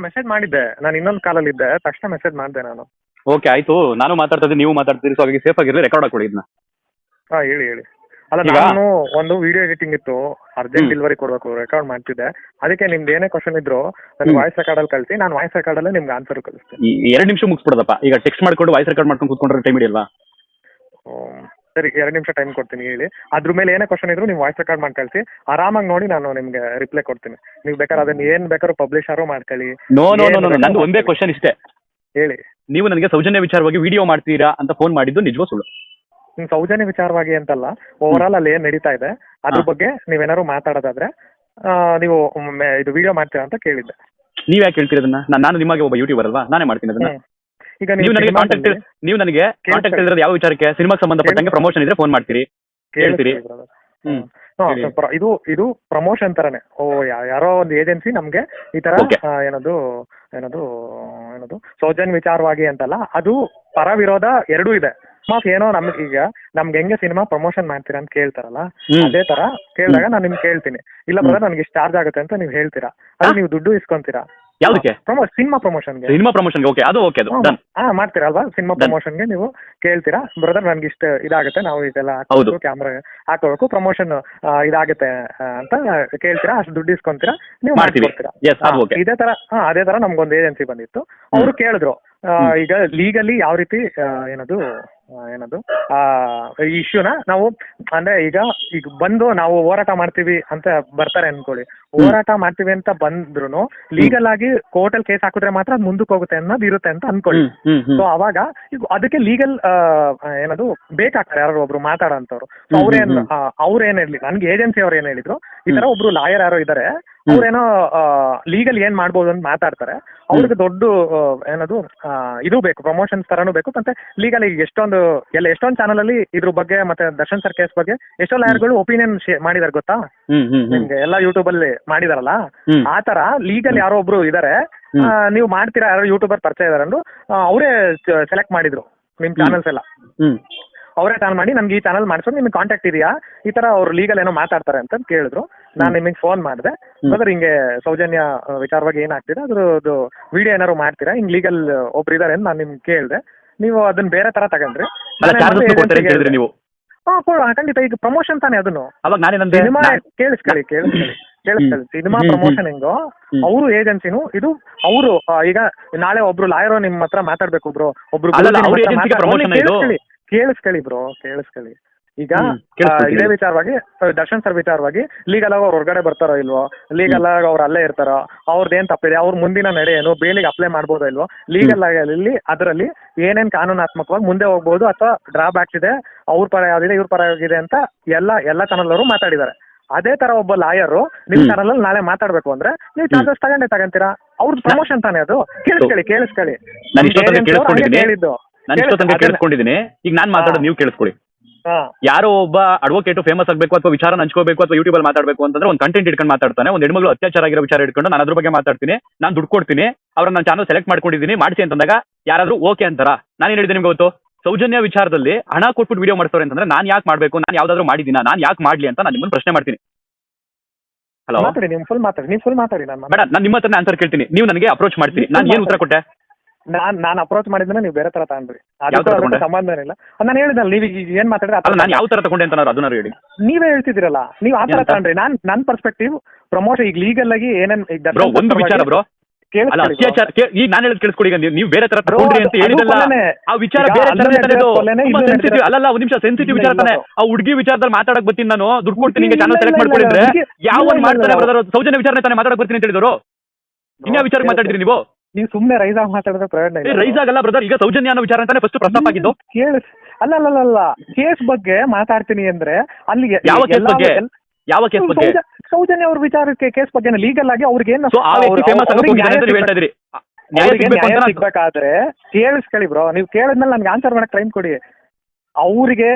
Message ಮಾಡಿದ್ದೆ, ನಾನು ಇನ್ನೊಂದು ಕಾಲಲ್ಲಿ ಇದ್ದೆ, ತಕ್ಷಣ ಮೆಸೇಜ್ ಮಾಡಿದೆ ನಾನು. ಓಕೆ ಆಯ್ತು, ನಾನು ಮಾತಾಡ್ತಾ ಇದ್ದೀನಿ, ನೀವು ಮಾತಾಡ್ತೀರಿ, ಸೊ ಹಾಗೆ ಸೇಫ್ ಆಗಿರಲಿ, ರೆಕಾರ್ಡ್ ಹಾಕೊಡಿ ಇದನ್ನ. ಹೇಳಿ ಹೇಳಿ. ಅಲ್ಲ, ಈಗ ನಾನು ಒಂದು ವಿಡಿಯೋ ಎಡಿಟಿಂಗ್ ಇತ್ತು, ಅರ್ಜೆಂಟ್ ಡೆಲಿವರಿ ಕೊಡಬೇಕು, ರೆಕಾರ್ಡ್ ಮಾಡ್ತಿದ್ದೆ. ಅದಕ್ಕೆ ನಿಮ್ದು ಏನೇ ಕ್ವಶನ್ ಇದ್ರು ನನಗೆ ವಾಯ್ಸ್ ರೆಕಾರ್ಡಲ್ಲಿ ಕಳಿಸಿ, ನಾನು ವಾಯ್ಸ್ ರೆಕಾರ್ಡಲ್ಲೇ ನಿಮ್ಗೆ ಆನ್ಸರ್ ಕಳಿಸ್ತೀನಿ. 2 ನಿಮಿಷ ಮುಗಿಸ್ಬಿಡೋದಪ್ಪ. ಈಗ ಟೆಕ್ಸ್ಟ್ ಮಾಡ್ಕೊಂಡು ವಾಯ್ಸ್ ರೆಕಾರ್ಡ್ ಮಾಡ್ಕೊಂಡು ಕೂತ್ಕೊಂಡ್ರೆ ಟೈಮ್ ಹಿಡಿಯಲ್ವಾ? ಸರಿ, 2 ನಿಮಿಷ ಟೈಮ್ ಕೊಡ್ತೀನಿ, ಹೇಳಿ. ಅದ್ರ ಮೇಲೆ ಏನೇ ಕ್ವಶನ್ ಇದ್ರು ನೀವು ವಾಯ್ಸ್ ರೆಕಾರ್ಡ್ ಮಾಡಿ ಕಳಿಸಿ, ಆರಾಮಾಗಿ ನೋಡಿ ನಾನು ನಿಮ್ಗೆ ರಿಪ್ಲೈ ಕೊಡ್ತೀನಿ. ನೀವು ಬೇಕಾದ್ರೆ ಅದನ್ನ ಏನ್ ಬೇಕಾದ್ರೂ ಪಬ್ಲಿಷರು ಮಾಡ್ಕೊಳ್ಳಿ. ನೋ ನೋ ನೋ ನೋ, ನಂದು ಒಂದೇ ಕ್ವಶನ್ ಇಷ್ಟೇ. ಹೇಳಿ. ನೀವು ನನಗೆ ಸೌಜನ್ಯ ವಿಚಾರವಾಗಿ ವಿಡಿಯೋ ಮಾಡ್ತೀರಾ ಅಂತ ಫೋನ್ ಮಾಡಿದ್ದು ನಿಜವೋ ಸುಳ್ಳು? ನಿಮ್ ಸೌಜನ್ಯ ವಿಚಾರವಾಗಿ ಅಂತಲ್ಲ, ಓವರ್ ಆಲ್ ಅಲ್ಲಿ ಏನ್ ನಡೀತಾ ಇದೆ ಅದ್ರ ಬಗ್ಗೆ ನೀವೇನಾದ್ರು ಮಾತಾಡೋದಾದ್ರೆ ನೀವು ಇದು ವಿಡಿಯೋ ಮಾಡ್ತೀರಾ ಅಂತ ಕೇಳಿದ್ದೆ. ನೀವ್ ಯಾಕೆ ಹೇಳ್ತೀರಿ ಅದನ್ನ? ನಾನು ನಿಮಗೆ ಒಬ್ಬ ಯೂಟ್ಯೂಬರ್ ಅಲ್ವಾ, ನಾನೇ ಮಾಡ್ತೀನಿ ಅದನ್ನ. ಈಗ ನೀವು ನನಗೆ ಕಾಂಟ್ಯಾಕ್ಟ್ ಇರೋದು ಯಾವ ವಿಚಾರಕ್ಕೆ? ಸಿನಿಮಾಗೆ ಸಂಬಂಧಪಟ್ಟಂಗೆ ಪ್ರಮೋಷನ್ ಇದ್ರೆ ಫೋನ್ ಮಾಡ್ತೀರಿ, ಹೇಳ್ತೀರಿ. ಇದು ಪ್ರಮೋಷನ್ ತರನೇ. ಯಾರೋ ಒಂದು ಏಜೆನ್ಸಿ ನಮ್ಗೆ ಈ ತರ ಏನದು ಏನದು ಏನದು ಸೌಜನ್ಯ ವಿಚಾರವಾಗಿ ಅಂತಲ್ಲ, ಅದು ಪರ ವಿರೋಧ ಎರಡೂ ಇದೆ. ಏನೋ ಈಗ ನಮ್ಗೆ ಹೆಂಗೆ ಸಿನಿಮಾ ಪ್ರಮೋಷನ್ ಮಾಡ್ತೀರಾ ಅಂತ ಕೇಳ್ತಾರಲ್ಲ, ಅದೇ ತರ ಕೇಳಿದಾಗ ನಾನು ನಿಮ್ಗೆ ಕೇಳ್ತೀನಿ, ಇಲ್ಲ ಬ್ರದರ್ ನನಗೆ ಇಷ್ಟು ಚಾರ್ಜ್ ಆಗುತ್ತೆ ಅಂತ ನೀವು ಹೇಳ್ತೀರಾ, ಅದು ನೀವು ದುಡ್ಡು ಇಸ್ಕೊಂತೀರಾ. ಯಾವ್ದಕ್ಕೆ? ಸಿನಿಮಾ ಪ್ರಮೋಷನ್ಗೆ. ಸಿನಿಮಾ ಪ್ರಮೋಷನ್ಗೆ, ಓಕೆ, ಅದು ಓಕೆ, ಅದು ಮಾಡ್ತೀರಾ ಅಲ್ವಾ? ಸಿನಿಮಾ ಪ್ರಮೋಷನ್ಗೆ ನೀವು ಕೇಳ್ತೀರಾ, ಬ್ರದರ್ ನನ್ಗೆ ಇಷ್ಟ ಇದಾಗುತ್ತೆ, ನಾವು ಇದೆಲ್ಲ ಕ್ಯಾಮ್ರಾ ಹಾಕೋಬೇಕು, ಪ್ರಮೋಷನ್ ಇದಾಗುತ್ತೆ ಅಂತ ಕೇಳ್ತೀರಾ, ಅಷ್ಟು ದುಡ್ಡು ಇಸ್ಕೊಂತೀರಾ, ನೀವು ಮಾಡ್ಕೊಡ್ತೀರಾ. ಅದೇ ತರ ನಮ್ಗೊಂದು ಏಜೆನ್ಸಿ ಬಂದಿತ್ತು, ಅವರು ಕೇಳಿದ್ರು ಈಗ ಲೀಗಲಿ ಯಾವ ರೀತಿ ಏನದು ಈ ಇಶ್ಯೂನ ನಾವು ಅಂದ್ರೆ ಈಗ ಬಂದು ನಾವು ಹೋರಾಟ ಮಾಡ್ತೀವಿ ಅಂತ ಬರ್ತಾರೆ ಅನ್ಕೊಳ್ಳಿ, ಹೋರಾಟ ಮಾಡ್ತೀವಿ ಅಂತ ಬಂದ್ರು ಲೀಗಲ್ ಆಗಿ ಕೋರ್ಟಲ್ಲಿ ಕೇಸ್ ಹಾಕಿದ್ರೆ ಮಾತ್ರ ಅದು ಮುಂದಕ್ಕೆ ಹೋಗುತ್ತೆ ಅನ್ನೋದು ಇರುತ್ತೆ ಅಂತ ಅನ್ಕೊಳ್ಳಿ. ಸೊ ಅವಾಗ ಈಗ ಅದಕ್ಕೆ ಲೀಗಲ್ ಏನದು ಬೇಕಾಗ್ತಾರೆ ಯಾರು ಒಬ್ರು ಮಾತಾಡೋಂಥವ್ರು. ಸೊ ಅವ್ರೇನ್ ಹೇಳಿ, ನನ್ಗೆ ಏಜೆನ್ಸಿ ಅವ್ರು ಏನ್ ಹೇಳಿದ್ರು, ಈ ತರ ಒಬ್ರು ಲಾಯರ್ ಯಾರೋ ಇದಾರೆ, ಅವ್ರೇನೋ ಲೀಗಲ್ ಏನ್ ಮಾಡ್ಬೋದು ಅಂತ ಮಾತಾಡ್ತಾರೆ, ಅವ್ರಿಗೆ ದೊಡ್ಡ ಏನದು ಇದು ಬೇಕು, ಪ್ರಮೋಷನ್ಸ್ ತರನು ಬೇಕು. ಮತ್ತೆ ಲೀಗಲ್ ಈಗ ಎಷ್ಟೊಂದು ಚಾನಲ್ ಅಲ್ಲಿ ಇದ್ರ ಬಗ್ಗೆ ಮತ್ತೆ ದರ್ಶನ್ ಸರ್ ಕೇಸ್ ಬಗ್ಗೆ ಎಷ್ಟೋ ಲಾಯರ್ಗಳು ಒಪಿನಿಯನ್ ಮಾಡಿದಾರೆ ಗೊತ್ತಾ ನಿಮ್ಗೆ, ಎಲ್ಲ ಯೂಟ್ಯೂಬ್ ಅಲ್ಲಿ ಮಾಡಿದಾರಲ್ಲ, ಆ ತರ ಲೀಗಲ್ ಯಾರೋ ಒಬ್ರು ಇದಾರೆ, ನೀವು ಮಾಡ್ತೀರಾ, ಯಾರೋ ಯೂಟ್ಯೂಬರ್ ಪರಿಚಯ ಇದಾರೆ ಅಂದ್ರು, ಅವರೇ ಸೆಲೆಕ್ಟ್ ಮಾಡಿದ್ರು ನಿಮ್ ಚಾನಲ್ಸ್ ಎಲ್ಲ, ಅವರೇ ಚಾನಲ್ ಮಾಡಿ ನಮ್ಗೆ ಈ ಚಾನಲ್ ಮಾಡಿಸೋದು, ನಿಮ್ಗೆ ಕಾಂಟ್ಯಾಕ್ಟ್ ಇದೆಯಾ, ಈ ತರ ಅವ್ರು ಲೀಗಲ್ ಏನೋ ಮಾತಾಡ್ತಾರೆ ಅಂತ ಕೇಳಿದ್ರು. ನಾನು ನಿಮಗೆ ಫೋನ್ ಮಾಡಿದೆ, ಬ್ರದರ್ ಹಿಂಗೆ ಸೌಜನ್ಯ ವಿಚಾರವಾಗಿ ಏನಾಗ್ತಿದೆ ಅದ್ರದ್ದು ವಿಡಿಯೋ ಏನಾದ್ರು ಮಾಡ್ತೀರಾ, ಹಿಂಗ್ ಲೀಗಲ್ ಒಬ್ರು ಇದಾರೆ ಅಂತ ನಾನು ನಿಮ್ಗೆ ಕೇಳಿದೆ. ನೀವು ಅದನ್ನ ಬೇರೆ ತರ ತಗೊಂಡ್ರಿ. ನೀವು ಖಂಡಿತ, ಈಗ ಪ್ರಮೋಷನ್ ತಾನೇ ಅದನ್ನು. ಸಿನಿಮಾ ಕೇಳಿಸ್ಕೊಳ್ಳಿ, ಸಿನಿಮಾ ಪ್ರಮೋಷನ್ ಹೆಂಗೋ ಅವರು ಏಜೆನ್ಸಿನು ಇದು. ಅವರು ಈಗ ನಾಳೆ ಒಬ್ರು ಲಾಯರ್ ನಿಮ್ ಹತ್ರ ಮಾತಾಡ್ಬೇಕು, ಒಬ್ರು ಕೇಳಿಸ್ಕೊಳ್ಳಿ ಬ್ರೋ, ಕೇಳಿಸ್ಕೊಳ್ಳಿ. ಈಗ ಇದೇ ವಿಚಾರವಾಗಿ ದರ್ಶನ್ ಸರ್ ವಿಚಾರವಾಗಿ ಲೀಗಲ್ ಆಗಿ ಅವ್ರು ಹೊರಗಡೆ ಬರ್ತಾರೋ ಇಲ್ವೋ, ಲೀಗಲ್ ಆಗಿ ಅವ್ರು ಅಲ್ಲೇ ಇರ್ತಾರೋ, ಅವ್ರದ್ದೇನ್ ತಪ್ಪಿದೆ, ಅವ್ರ ಮುಂದಿನ ನಡೆ ಏನು, ಬೇಲಿಗೆ ಅಪ್ಲೈ ಮಾಡ್ಬೋದೋ ಇಲ್ವೋ, ಲೀಗಲ್ ಆಗಿ ಅದರಲ್ಲಿ ಏನೇನ್ ಕಾನೂನಾತ್ಮಕವಾಗಿ ಮುಂದೆ ಹೋಗ್ಬೋದು ಅಥವಾ ಡ್ರಾಬ್ಯಾಕ್ಸ್ ಇದೆ, ಅವ್ರ ಪರ ಯಾವ್ದಿದೆ ಇವ್ರ ಪರ ಆಗಿದೆ ಅಂತ ಎಲ್ಲ ಚಾನಲ್ ಅವರು ಮಾತಾಡಿದ್ದಾರೆ. ಅದೇ ತರ ಒಬ್ಬ ಲಾಯರ್ ನಿಮ್ ಚಾನಲ್ ಅಲ್ಲಿ ನಾಳೆ ಮಾತಾಡ್ಬೇಕು ಅಂದ್ರೆ ನೀವು ಚಾರ್ಜಸ್ ತಗೊಂತೀರಾ? ಅವ್ರದ್ದು ಪ್ರಮೋಷನ್ ತಾನೇ ಅದು. ಕೇಳಿಸ್ಕೊಳ್ಳಿ ಹೇಳಿದ್ದು. ಕೇಳಿಸ್ಕೊಂಡಿದ್ದೀನಿ. ಈಗ ನಾನ್ ಮಾತಾಡೋದು ನೀವು ಕೇಳಿಸ್ಕೊಳ್ಳಿ. ಯಾರೋ ಒಬ್ಬ ಅಡ್ವೊಕೇಟ್ ಫೇಮಸ್ ಆಗಬೇಕು ಅಥವಾ ವಿಚಾರ ಹಂಚ್ಕೋಬೇಕು ಅಥವಾ ಯೂಟ್ಯೂಬ್ ಅಲ್ಲಿ ಮಾತಾಡಬೇಕು ಅಂತಂದ್ರೆ ಒಂದು ಕಂಟೆಂಟ್ ಇಟ್ಕೊಂಡು ಮಾತಾಡ್ತಾನೆ. ಒಂದು ಹೆಣ್ಮಗಳು ಅತ್ಯಾಚಾರ ಆಗಿರೋ ವಿಚಾರ ಇಟ್ಕೊಂಡು ನಾನು ಅದ್ರ ಬಗ್ಗೆ ಮಾತಾಡ್ತೀನಿ, ನಾನು ದುಡ್ಡು ಕೊಡ್ತೀನಿ, ಅವ್ರನ್ನ ನಾನು ಚಾನಲ್ ಸೆಲೆಕ್ಟ್ ಮಾಡ್ಕೊಂಡಿದ್ದೀನಿ, ಮಾಡಿಸಿ ಅಂತಂದಾಗ ಯಾರಾದ್ರೂ ಓಕೆ ಅಂತಾರ? ನಾನೇನು ಹೇಳಿದೆ ನಿಮ್ಗೆ ಗೊತ್ತು? ಸೌಜನ್ಯ ವಿಚಾರದಲ್ಲಿ ಹಣ ಕೊಟ್ಬಿಟ್ಟು ವಿಡಿಯೋ ಮಾಡ್ತಾರೆ ಅಂತಂದ್ರೆ ನಾನು ಯಾಕೆ ಮಾಡ್ಬೇಕು, ನಾನು ಯಾವ್ದಾದ್ರು ಮಾಡಿದ್ದೀನ, ನಾನು ಯಾಕೆ ಮಾಡ್ಲಿ ಅಂತ ನಾನು ನಿಮ್ಮನ್ನು ಪ್ರಶ್ನೆ ಮಾಡ್ತೀನಿ. ಹಲೋ, ಫುಲ್ ಮಾತಾಡಿ. ಮೇಡಮ್, ನಾನು ನಿಮ್ಮ ಹತ್ರ ಆನ್ಸರ್ ಕೇಳ್ತೀನಿ, ನೀವು ನನಗೆ ಅಪ್ರೋಚ್ ಮಾಡ್ತೀನಿ, ನಾನು ಏನು ಉತ್ತರ ಕೊಟ್ಟೆ? ನಾನು ಅಪ್ರೋಚ್ ಮಾಡಿದ್ರೆ ನೀವು ಬೇರೆ ತರ ತಗೊಂಡ್ರಿ, ಅದಕ್ಕೆ ಸಂಬಂಧ ಇಲ್ಲ. ನಾನು ಹೇಳಿದ್ನಲ್ಲ, ನೀವು ಏನ್ ಮಾತಾಡಿದ್ರೆ ನಾನು ಯಾವ ತರ ತಗೊಂಡೆ ಅಂತ ಅದನ್ನ ಹೇಳಿ. ನೀವೇ ಹೇಳ್ತಿದ್ದೀರಲ್ಲ, ನೀವು ಆ ತರ ತಗೊಂಡ್ರಿ. ನನ್ ಪರ್ಸ್ಪೆಕ್ಟಿವ್ ಪ್ರಮೋಷನ್ ಈಗ ಲೀಗಲ್ ಆಗಿ ಏನೇನ್ ಒಂದು ವಿಚಾರ ಬ್ರೋ, ಅತ್ಯಾಚಾರ ಈಗ ನಾನು ಹೇಳೋದು ಕೇಳಿಸ್ಕೊಡಿ. ಈಗ ನೀವು ಬೇರೆ ತರ ತಗೊಂಡ್ರಿ ಅಂತ ಹೇಳಿದಲ್ಲ, ಆ ವಿಚಾರ ಬೇರೆ ಅಲ್ಲ. ಒಂದ್ ನಿಮಿಷ, ಸೆನ್ಸಿಟಿವ್ ವಿಚಾರ ತಾನೆ. ಆ ಹುಡುಗಿ ವಿಚಾರದಲ್ಲಿ ಮಾತಾಡಕ್ ಬರ್ತೀನಿ, ನಾನು ದುಡ್ಡು ಕೊಡ್ತೀನಿ, ನಿಮಗೆ ಚಾನಲ್ ಸೆಲೆಕ್ಟ್ ಮಾಡ್ಕೊಂಡಿದ್ರೆ ಯಾವ ಮಾಡ್ತಾರೆ ಬ್ರದರ್? ಸೌಜನ್ಯ ವಿಚಾರ ತಾನೆ ಮಾತಾಡಕ್ ಬರ್ತೀನಿ ಅಂತ ಹೇಳಿದವರು. ಇನ್ಯಾವ ವಿಚಾರ ಮಾತಾಡಿದ್ರಿ ನೀವು? ನೀವು ಸುಮ್ಮನೆ ರೈಸ್ ಆಗಿ ಮಾತಾಡಿದ್ರೆ ಪ್ರಯೋಜನ ಇಲ್ಲ. ರೈಸ್ ಆಗಲ್ಲ ಬ್ರದರ್. ಈಗ ಸೌಜನ್ಯ ಅನ್ನೋ ವಿಚಾರ ಅಂತಾನೆ ಫಸ್ಟ್ ಪ್ರಸ್ತಾಪ ಆಗಿದ್ದು. ಅಲ್ಲ, ಕೇಸ್ ಬಗ್ಗೆ ಮಾತಾಡ್ತೀನಿ ಅಂದ್ರೆ ಅಲ್ಲಿಗೆ ಯಾವ ಕೇಸ್ ಬಗ್ಗೆ? ಯಾವ ಕೇಸ್ ಬಗ್ಗೆ? ಸೌಜನ್ಯ ಅವ್ರ ವಿಚಾರಕ್ಕೆ ಕೇಸ್ ಬಗ್ಗೆ ಲೀಗಲ್ ಆಗಿ ಅವ್ರಿಗೆ ಸಿಗ್ಬೇಕಾದ್ರೆ ಕೇಳಿಸ್ಕೊಳ್ಳಿ ಬ್ರೋ. ನೀವು ಕೇಳಿದ್ಮೇಲೆ ನನ್ಗೆ ಆನ್ಸರ್ ಮಾಡಕ್ ಟೈಮ್ ಕೊಡಿ. ಅವ್ರಿಗೆ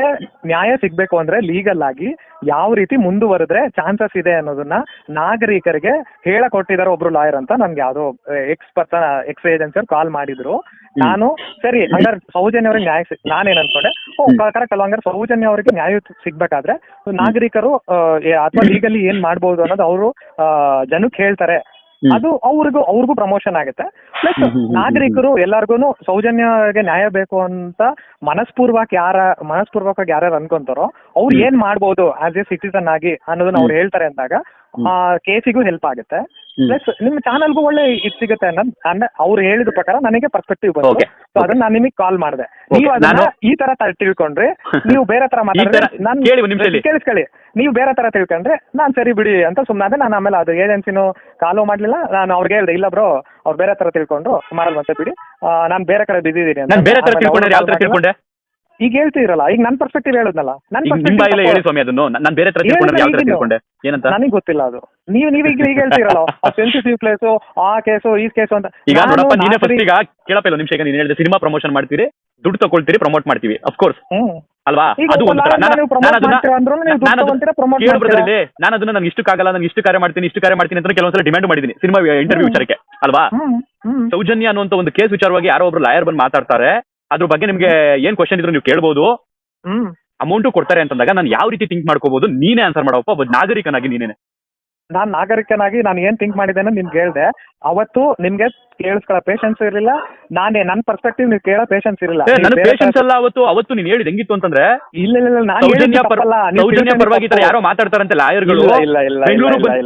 ನ್ಯಾಯ ಸಿಗ್ಬೇಕು ಅಂದ್ರೆ ಲೀಗಲ್ ಆಗಿ ಯಾವ ರೀತಿ ಮುಂದುವರೆದ್ರೆ ಚಾನ್ಸಸ್ ಇದೆ ಅನ್ನೋದನ್ನ ನಾಗರಿಕರಿಗೆ ಹೇಳಕೊಟ್ಟಿದ್ದಾರೆ ಒಬ್ರು ಲಾಯರ್ ಅಂತ ನನ್ಗೆ ಯಾವ್ದೋ ಎಕ್ಸ್ ಏಜೆನ್ಸಿ ಅವ್ರು ಕಾಲ್ ಮಾಡಿದ್ರು. ನಾನು ಸರಿ ಹಂಗಾರೆ ಸೌಜನ್ಯ ಅವ್ರಿಗೆ ನ್ಯಾಯ ನಾನೇನ್ ಅನ್ಕೊಂಡೆ, ಕರೆಕ್ಟ್ ಅಲ್ವಾ? ಹಂಗಾರೆ ಸೌಜನ್ಯ ಅವರಿಗೆ ನ್ಯಾಯ ಸಿಗ್ಬೇಕಾದ್ರೆ ನಾಗರಿಕರು ಅಥವಾ ಲೀಗಲಿ ಏನ್ ಮಾಡ್ಬೋದು ಅನ್ನೋದು ಅವರು ಜನಕ್ಕೆ ಹೇಳ್ತಾರೆ. ಅದು ಅವ್ರಿಗೂ ಪ್ರಮೋಷನ್ ಆಗುತ್ತೆ. ಪ್ಲಸ್ ನಾಗರಿಕರು ಎಲ್ಲಾರ್ಗು ಸೌಜನ್ಯಗೆ ನ್ಯಾಯ ಬೇಕು ಅಂತ ಮನಸ್ಪೂರ್ವಕವಾಗಿ ಯಾರ್ಯಾರು ಅನ್ಕೊಂತಾರೋ ಅವ್ರು ಏನ್ ಮಾಡ್ಬೋದು ಆಸ್ ಎ ಸಿಟಿಸನ್ ಆಗಿ ಅನ್ನೋದನ್ನ ಅವ್ರು ಹೇಳ್ತಾರೆ ಅಂದಾಗ ಕೇಸಿಗೂ ಹೆಲ್ಪ್ ಆಗುತ್ತೆ. ಪ್ಲಸ್ ನಿಮ್ ಚಾನಲ್ಗೂ ಒಳ್ಳೆ ಇದು ಸಿಗುತ್ತೆ ಅಂದ್ರೆ ಅವ್ರು ಹೇಳಿದ ಪ್ರಕಾರ ನನಗೆ ಪರ್ಸ್ಪೆಕ್ಟಿವ್ ಬಂತು. ಸೊ ಅದನ್ನ ನಾನು ನಿಮಗೆ ಕಾಲ್ ಮಾಡಿದೆ. ನೀವು ಅದನ್ನ ಈ ತರ ತಿಳ್ಕೊಂಡ್ರೆ ನೀವು ಬೇರೆ ತರ ಮಾತಾಡಿದ್ರೆ ನಾನು ಕೇಳಿಸ್ಕೊಳ್ಳಿ, ನೀವು ಬೇರೆ ತರ ತಿಳ್ಕೊಂಡ್ರೆ ನಾನ್ ಸರಿ ಬಿಡಿ ಅಂತ ಸುಮ್ಮನೆ ನಾನು ಆಮೇಲೆ ಅದು ಏಜೆನ್ಸಿನೂ ಕಾಲು ಮಾಡ್ಲಿಲ್ಲ. ನಾನು ಅವ್ರಿಗೆ ಹೇಳ್ದೆ ಇಲ್ಲ ಬ್ರೋ ಅವ್ರು ಬೇರೆ ತರ ತಿಳ್ಕೊಂಡ್ರು ಮಾಡಲ್ ಮತ್ತೆ ಬಿಡಿ, ನಾನು ಬೇರೆ ಕಡೆ ಬಿದ್ದಿದ್ದೀನಿ ಅಂತ. ಈಗ ಹೇಳ್ತಿರಲ್ಲ, ಈಗ ನನ್ ಪರ್ಸ್ಪೆಕ್ಟಿವ್ ಹೇಳುದ್ನಲ್ಲ, ನನಗೆ ಗೊತ್ತಿಲ್ಲ ಅದು. ನೀವ್ ಈಗ ಹೇಳ್ತಿರಲ್ಲ ಸೆನ್ಸಿಟಿವ್ ಪ್ಲೇಸ್ ಆ ಕೇಸು ಈ ಕೇಸು ಅಂತ. ನಿಮಿಷ ನೀನ್ ಹೇಳಿದೆ ಸಿನಿಮಾ ಪ್ರಮೋಷನ್ ಮಾಡ್ತೀರಿ, ದುಡ್ಡು ತಗೊಳ್ತೀರಿ, ಪ್ರಮೋಟ್ ಮಾಡ್ತೀವಿ ಅಫ್ಕೋರ್ಸ್ ಅಲ್ವಾ? ಅದು ನಾನು ಅದನ್ನ ನನ್ಗೆ ಇಷ್ಟಕ್ಕಾಗಲ್ಲ, ನನ್ಗೆ ಇಷ್ಟು ಕಾರ್ಯ ಮಾಡ್ತೀನಿ ಅಂತ ಕೆಲವೊಂದ್ಸಲ ಡಿಮ್ಯಾಂಡ್ ಮಾಡಿದ್ದೀನಿ ಸಿನಿಮಾ ಇಂಟರ್ವ್ಯೂ ವಿಚಾರಕ್ಕೆ ಅಲ್ವಾ? ಸೌಜನ್ಯ ಅನ್ನುವಂತ ಒಂದು ಕೇಸ್ ವಿಚಾರವಾಗಿ ಯಾರೋ ಒಬ್ರು ಲಾಯರ್ ಬಂದು ಮಾತಾಡ್ತಾರೆ, ಅದ್ರ ಬಗ್ಗೆ ನಿಮ್ಗೆ ಏನ್ ಕ್ವಶನ್ ಇದ್ರು ನೀವು ಕೇಳ್ಬೋದು. ಅಮೌಂಟು ಕೊಡ್ತಾರೆ ಅಂತಂದಾಗ ನಾನು ಯಾವ ರೀತಿ ಥಿಂಕ್ ಮಾಡ್ಕೋಬಹುದು, ನೀನೇ ಆನ್ಸರ್ ಮಾಡಪ್ಪ ಒಬ್ಬ ನಾಗರಿಕನಾಗಿ. ನಾನ್ ನಾಗರಿಕನಾಗಿ ನಾನು ಏನ್ ಥಿಂಕ್ ಮಾಡಿದ್ದೇನೆ ನಿಮ್ಗೆ ಹೇಳ್ದೆ. ಅವತ್ತು ನಿಮ್ಗೆ ಕೇಳಿಸ್ಕೊಳ್ಳೋ ಪೇಷನ್ಸ್ ಇರಲಿಲ್ಲ, ನನ್ ಪರ್ಸ್ಪೆಕ್ಟಿವ್ ನೀವು ಕೇಳೋ ಪೇಷನ್ಸ್ ಇರಲಿಲ್ಲ. ಪೇಷನ್ಸ್ ಅಲ್ಲ ಅವತ್ತು ನೀನ್ ಹೇಳಿದ್ ಹೆಂಗಿತ್ತು ಅಂತಂದ್ರೆ, ಸೌಜನ್ಯ ಪರವಾಗಿ ಯಾರೋ ಮಾತಾಡ್ತಾರಂತೆ ಲಾಯರ್ಗಳು.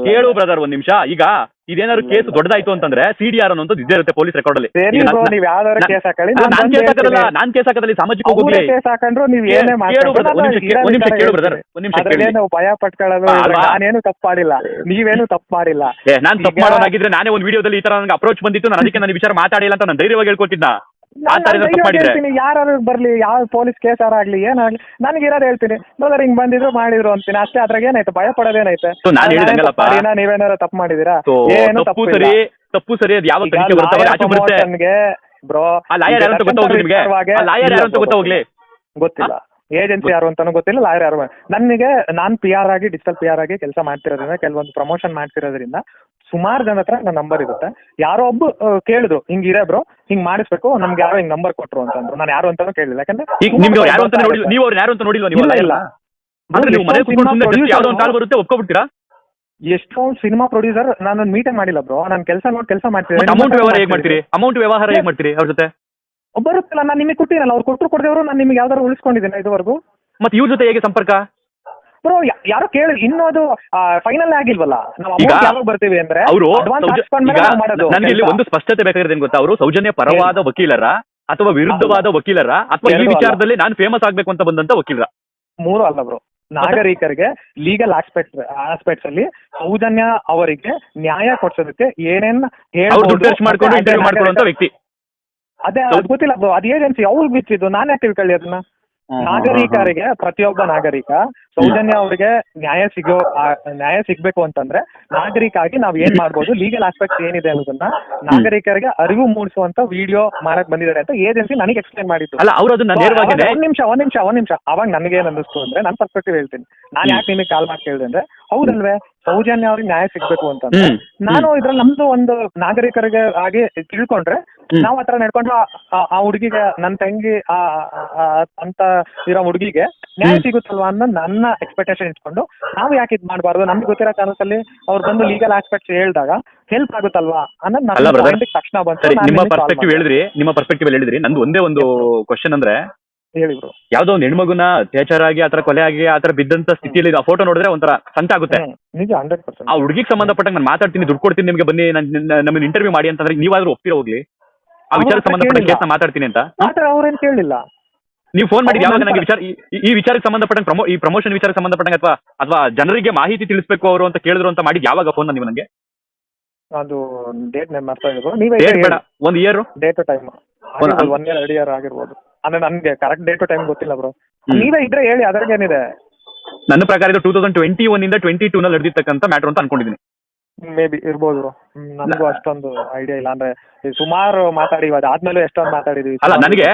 ಕೇಳು ಬ್ರದರ್ ಒಂದ್ ನಿಮಿಷ, ಈಗ ಇದೇನಾದ್ರು ಕೇಸ್ ದೊಡ್ಡದಾಯ್ತು ಅಂತಂದ್ರೆ ಸಿಡಿಆರ್ ಅನ್ನೋದು ಇದ್ದೇ ಇರುತ್ತೆ ಪೊಲೀಸ್ ರೆಕಾರ್ಡ್ ಅಲ್ಲಿ. ನಾನ್ ಕೇಸ್ ಹಾಕದಲ್ಲಿ ಸಾಮಾಜಿಕ ಭಯ ಪಟ್ಕೊಳ್ಳೋದು, ನಾನೇನು ತಪ್ಪು ಮಾಡಿಲ್ಲ, ನೀವೇನು ತಪ್ಪು ಮಾಡಿಲ್ಲ. ನಾನ್ ತಪ್ಪು ಮಾಡೋನಾಗಿದ್ರೆ ನಾನೇ ಒಂದು ವಿಡಿಯೋದಲ್ಲಿ ಈ ತರ ನನಗೆ ಅಪ್ರೋಚ್ ಬಂದಿತ್ತು, ಅದಕ್ಕೆ ನಾನು ವಿಚಾರ ಮಾತಾಡಿಲ್ಲ ಅಂತ ನಾನು ಧೈರ್ಯವಾಗಿ ಹೇಳ್ಕೊತಿದ್ದ. ಯಾರು ಬರ್ಲಿ, ಯಾವ ಪೊಲೀಸ್ ಕೇಸ್ ಆಗ್ಲಿ ಏನಾಗ್ಲಿ, ನನಗೆ ಇರೋದು ಹೇಳ್ತೀನಿ ಬ್ರದರ್ ಹಿಂಗ್ ಬಂದಿದ್ರು ಮಾಡಿದ್ರು ಅಂತೀನಿ ಅಷ್ಟೇ. ಅದ್ರಾಗ ಏನಾಯ್ತು, ಭಯ ಪಡೋದೇನಾಯ್ತು? ನೀವೇನಾರು ತಪ್ಪು ಮಾಡಿದೀರಾ? ಏನು ತಪ್ಪು ಸರಿ ಅದು ಯಾವ ಬ್ರೋ ಗೊತ್ತಿಲ್ಲ, ಏಜೆನ್ಸಿ ಯಾರು ಅಂತಾನು ಗೊತ್ತಿಲ್ಲ, ಲಾಯರ್ ಯಾರು. ನಾನ್ PR ಆಗಿ ಡಿಜಿಟಲ್ PR ಆಗಿ ಕೆಲಸ ಮಾಡ್ತಿರೋದ್ರಿಂದ, ಕೆಲವೊಂದು ಪ್ರಮೋಷನ್ ಮಾಡ್ತಿರೋದ್ರಿಂದ ಸುಮಾರು ಜನ ಹತ್ರ ನನ್ನ ನಂಬರ್ ಇರುತ್ತೆ. ಯಾರೋ ಒಬ್ಬ ಕೇಳಿದ್ರು ಹಿಂಗ್ ಇರೇ ಬ್ರೋ ಹಿಂಗ್ ಮಾಡಿಸ್ಬೇಕು, ನಮ್ಗೆ ಯಾರೋ ಹಿಂಗ್ ನಂಬರ್ ಕೊಟ್ರು ಅಂತಂದ್ರು. ನಾನು ಯಾರು ಅಂತಾನು ಕೇಳಿಲ್ಲ, ಯಾಕಂದ್ರೆ ಎಷ್ಟೊಂದು ಸಿನಿಮಾ ಪ್ರೊಡ್ಯೂಸರ್ ನಾನು ಮೀಟೇ ಮಾಡಿಲ್ಲ ಬ್ರೋ. ನಾನು ಕೆಲಸ ಮಾಡ್ತಿದ್ದೀನಿ. ಅಮೌಂಟ್ ವ್ಯವಹಾರ ಹೇಗೆ ಮಾಡ್ತೀರಿ ಅವ್ರ ಜೊತೆ? ಬರುತ್ತಲ್ಲ, ನಾನು ನಿಮಗೆ ಕೊಟ್ಟಿರಲ್ಲ, ಅವ್ರು ಕೊಟ್ಟರು ನಾನು ನಿಮ್ಗೆ ಯಾವ್ದಾರು ಉಳಿಸ್ಕೊಂಡಿದ್ದೇನೆ ಇದುವರೆಗೂ. ಮತ್ತೆ ಇವ್ರ ಜೊತೆ ಹೇಗೆ ಸಂಪರ್ಕ ಬ್ರೋ? ಯಾರೋ ಕೇಳಿ, ಇನ್ನೂ ಅದು ಫೈನಲ್ ಆಗಿಲ್ವಲ್ಲ, ನಾವು ಯಾವಾಗ ಬರ್ತೀವಿ ಅಂದ್ರೆ ಅವರು. ನನಗೆ ಒಂದು ಸ್ಪಷ್ಟತೆ ಬೇಕಾಗಿರೋದು ಏನ್ ಗೊತ್ತಾ, ಅವರು ಸೌಜನ್ಯ ಪರವಾದ ವಕೀಲರ ಅಥವಾ ವಿರುದ್ಧವಾದ ವಕೀಲರ ಅಥವಾ ಈ ವಿಚಾರದಲ್ಲಿ ನಾನು ಫೇಮಸ್ ಆಗ್ಬೇಕು ಅಂತ ಬಂದಂತ ವಕೀಲರ? ಮೂರು ಅಲ್ಲ ಬ್ರೋ. ನಾಗರಿಕರಿಗೆ ಲೀಗಲ್ ಆಸ್ಪೆಕ್ಟ್ಸ್ ಅಲ್ಲಿ ಸೌಜನ್ಯ ಅವರಿಗೆ ನ್ಯಾಯ ಕೊಡ್ಸೋದಕ್ಕೆ ಏನೇನ್ ಮಾಡ್ಕೊಳ್ಳುವಂತ ವ್ಯಕ್ತಿ. ಅದೇ ಗೊತ್ತಿಲ್ಲ ಬ್ರೋ, ಅದು ಏಜೆನ್ಸಿ ಅವ್ರಿಗೆ ಬಿಚ್ಚಿದ್ದು, ನಾನು ಯಾಕೆ ತಿಳ್ಕೊಳ್ಳಿ ಅದನ್ನ? ನಾಗರಿಕರಿಗೆ, ಪ್ರತಿಯೊಬ್ಬ ನಾಗರಿಕ ಸೌಜನ್ಯ ಅವರಿಗೆ ನ್ಯಾಯ ಸಿಗ್ಬೇಕು ಅಂತಂದ್ರೆ ನಾಗರಿಕ ಆಗಿ ನಾವ್ ಏನ್ ಮಾಡ್ಬೋದು, ಲೀಗಲ್ ಆಸ್ಪೆಕ್ಟ್ ಏನಿದೆ ಅನ್ನೋದನ್ನ ನಾಗರಿಕರಿಗೆ ಅರಿವು ಮೂಡಿಸುವಂತ ವಿಡಿಯೋ ಮಾಡಕ್ ಬಂದಿದ್ದಾರೆ ಅಂತ ಏಜೆನ್ಸಿ ನನಗೆ ಎಕ್ಸ್ಪ್ಲೇನ್ ಮಾಡಿತ್ತು. ಒಂದ್ ನಿಮಿಷ ಅವಾಗ ನನಗೆ ಏನ್ ಅನ್ನಿಸ್ತು ಅಂದ್ರೆ, ನನ್ನ ಪರ್ಸ್ಪೆಕ್ಟಿವ್ ಹೇಳ್ತೀನಿ. ನಾನ್ ಯಾಕೆ ನಿಮಗೆ ಕಾಲ್ ಮಾಡಿ ಕೇಳಿದೆ ಅಂದ್ರೆ, ಹೌದಲ್ವೇ ಸೌಜನ್ಯ ಅವ್ರಿಗೆ ನ್ಯಾಯ ಸಿಗ್ಬೇಕು ಅಂತಂದ್ರೆ ನಾನು ಇದ್ರಲ್ಲಿ ನಮ್ದು ಒಂದು ನಾಗರಿಕರಿಗೆ ಆಗಿ ತಿಳ್ಕೊಂಡ್ರೆ ನಾವ್ ಹತ್ರ ನಡ್ಕೊಂಡು ಆ ಹುಡುಗಿಗೆ, ನನ್ನ ತಂಗಿ ಅಂತ ಇರೋ ಹುಡುಗಿಗೆ ನ್ಯಾಯ ಸಿಗುತ್ತಲ್ವಾ ಅನ್ನೋ ನನ್ನ ಎಕ್ಸ್ಪೆಕ್ಟೇಷನ್ ಇಟ್ಕೊಂಡು ನಾವು ಯಾಕೆ ಇದ್ ಮಾಡಬಾರ್ದು, ನಮ್ಗೆ ಗೊತ್ತಿರೋ ಚಾನಲ್ಸಲ್ಲಿ ಅವ್ರು ಬಂದು ಲೀಗಲ್ ಆಸ್ಪೆಕ್ಟ್ಸ್ ಹೇಳಿದಾಗ ಹೆಲ್ಪ್ ಆಗುತ್ತಲ್ವಾ ಅನ್ನೋದು ತಕ್ಷಣ ಬಂತು. ನಿಮ್ಮ ಪರ್ಸ್ಪೆಕ್ಟಿವ್ ಹೇಳಿದ್ರಿ. ನಂದು ಒಂದೇ ಒಂದು ಕ್ವಶನ್ ಅಂದ್ರೆ, ಹೇಳಿ ಬ್ರೋ, ಯಾವ್ದೋ ಒಂದು ಹೆಣ್ಮಗುನ ಅತ್ಯಾಚಾರ ಆಗಿ ಆತರ ಕೊಲೆ ಆಗಿ ಆತರ ಬಿದ್ದಂತ ಸ್ಥಿತಿಯಲ್ಲಿ ಆ ಫೋಟೋ ನೋಡಿದ್ರೆ ಒಂಥರ ಸಂತ ಆಗುತ್ತೆ. ನಿಜ, 100%. ಆ ಹುಡುಗಿಗೆ ಸಂಬಂಧಪಟ್ಟಂಗೆ ನಾನು ಮಾತಾಡ್ತೀನಿ, ದುಡ್ಡು ಕೊಡ್ತೀನಿ, ನಿಮ್ಗೆ ಬನ್ನಿ ನಮ್ಮನ್ನ ಇಂಟರ್ವ್ಯೂ ಮಾಡಿ ಅಂತಂದ್ರೆ ನೀವಾದ್ರೂ ಒಪ್ಪಿರೋ ಹೋಗ್ಲಿ, ಆ ವಿಚಾರಕ್ಕೆ ಸಂಬಂಧಪಟ್ಟ ಕೇಸ್ನ ಮಾತಾಡ್ತೀನಿ ಅಂತ ಅವ್ರೇನ್ ಕೇಳಿಲ್ಲ. ನೀವು ಫೋನ್ ಮಾಡಿ ಯಾವಾಗ ನನಗೆ ಈ ವಿಚಾರಕ್ಕೆ ಸಂಬಂಧಪಟ್ಟಂಗೆ, ಈ ಪ್ರಮೋಷನ್ ವಿಚಾರಕ್ಕೆ ಸಂಬಂಧಪಟ್ಟಂಗೆ ಅಥವಾ ಜನರಿಗೆ ಮಾಹಿತಿ ತಿಳಿಸಬೇಕು ಅವರು ಅಂತ ಕೇಳಿದ್ರು ಅಂತ ಮಾಡಿ ಯಾವಾಗ ಫೋನ್ ನೀವು ನನಗೆ? ಅದು ಡೇಟ್ ನೇಮ್ ಮಾಡ್ತಾ ಇದ್ರು, ನೀವೇ ಬೇಡ, ಒಂದು year date time 1 year 2 year ಆಗಿರ್ಬೋದು. ಅಂದ್ರೆ ನನ್ಗೆ ಕರೆಕ್ಟ್ ಡೇಟ್ ಟೈಮ್ ಗೊತ್ತಿಲ್ಲ ಬ್ರೋ, ನೀವೇ ಇದ್ರೆ ಹೇಳಿ, ಅದ್ರಾಗೇನಿದೆ. ನನ್ನ ಪ್ರಕಾರ ಇದು 2021 ಇಂದ 22 ನಲ್ಲಿ ನಡೆದಿರ್ತಕ್ಕಂಥ ಮ್ಯಾಟರ್ ಅಂತ ಅನ್ಕೊಂಡಿದ್ದೀನಿ. ಮೇ ಬಿ ಇರ್ಬೋದು, ನಮಗೂ ಅಷ್ಟೊಂದು ಐಡಿಯಾ ಇಲ್ಲ. ಅಂದ್ರೆ ಸುಮಾರು ಮಾತಾಡಿವಿ, ಅದಾದ್ಮೇಲೆ ಎಷ್ಟೊಂದು ಮಾತಾಡಿದ್ವಿ. ಅಲ್ಲ, ನನಗೆ